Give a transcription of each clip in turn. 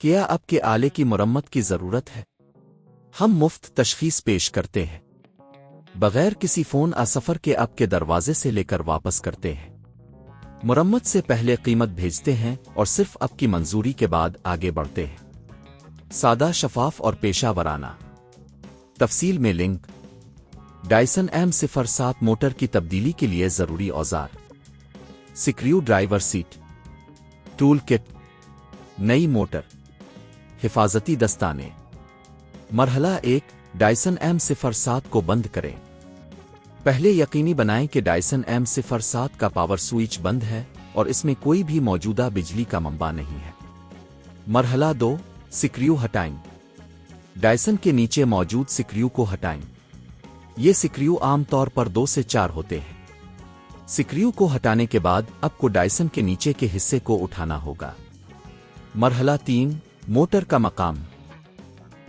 کیا اب کے آلے کی مرمت کی ضرورت ہے؟ ہم مفت تشخیص پیش کرتے ہیں بغیر کسی فون سفر کے اب کے دروازے سے لے کر واپس کرتے ہیں مرمت سے پہلے قیمت بھیجتے ہیں اور صرف اب کی منظوری کے بعد آگے بڑھتے ہیں سادہ شفاف اور پیشہ ورانہ تفصیل میں لنک ڈائسن AM07 موٹر کی تبدیلی کے لیے ضروری اوزار screwdriver set tool kit نئی موٹر حفاظتی دستانے مرحلہ 1 ڈائسن AM07 کو بند کریں پہلے یقینی بنائیں کہ ڈائسن AM07 کا پاور سوئچ بند ہے اور اس میں کوئی بھی موجودہ بجلی کا منبع نہیں ہے مرحلہ 2 سکریو ہٹائیں ڈائسن کے نیچے موجود سکریو کو ہٹائیں یہ سکریو عام طور پر 2 سے 4 ہوتے ہیں سکریو کو ہٹانے کے بعد اب کو ڈائسن کے نیچے کے حصے کو اٹھانا ہوگا مرحلہ 3 موٹر کا مقام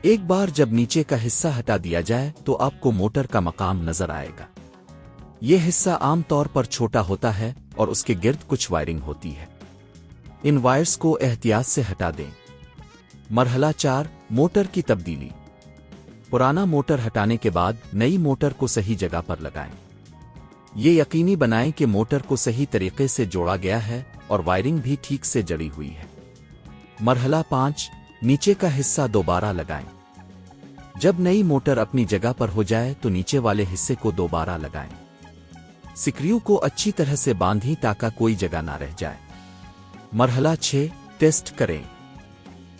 ایک بار جب نیچے کا حصہ ہٹا دیا جائے تو آپ کو موٹر کا مقام نظر آئے گا یہ حصہ عام طور پر چھوٹا ہوتا ہے اور اس کے گرد کچھ وائرنگ ہوتی ہے ان وائرز کو احتیاط سے ہٹا دیں مرحلہ 4 موٹر کی تبدیلی پرانا موٹر ہٹانے کے بعد نئی موٹر کو صحیح جگہ پر لگائیں یہ یقینی بنائیں کہ موٹر کو صحیح طریقے سے جوڑا گیا ہے اور وائرنگ بھی ٹھیک سے جڑی ہوئی ہے مرحلہ 5 نیچے کا حصہ دوبارہ لگائیں جب نئی موٹر اپنی جگہ پر ہو جائے تو نیچے والے حصے کو دوبارہ لگائیں سکریو کو اچھی طرح سے باندھیں تاکہ کوئی جگہ نہ رہ جائے مرحلہ 6 ٹیسٹ کریں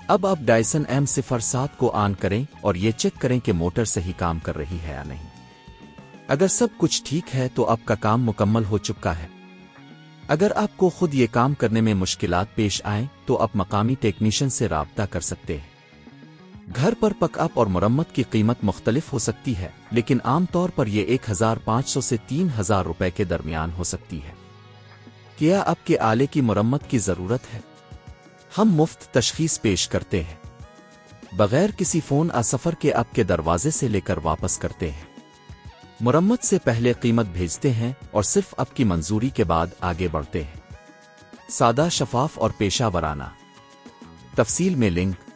اب آپ ڈائسن AM07 کو آن کریں اور یہ چیک کریں کہ موٹر صحیح کام کر رہی ہے یا نہیں اگر سب کچھ ٹھیک ہے تو آپ کا کام مکمل ہو چکا ہے اگر آپ کو خود یہ کام کرنے میں مشکلات پیش آئیں تو آپ مقامی ٹیکنیشین سے رابطہ کر سکتے ہیں گھر پر پک اپ اور مرمت کی قیمت مختلف ہو سکتی ہے لیکن عام طور پر یہ 1500 سے 3000 روپے کے درمیان ہو سکتی ہے کیا اب کے آلے کی مرمت کی ضرورت ہے؟ ہم مفت تشخیص پیش کرتے ہیں بغیر کسی فون سفر کے اب کے دروازے سے لے کر واپس کرتے ہیں مرمت سے پہلے قیمت بھیجتے ہیں اور صرف اب کی منظوری کے بعد آگے بڑھتے ہیں سادہ شفاف اور پیشہ ورانہ تفصیل میں لنک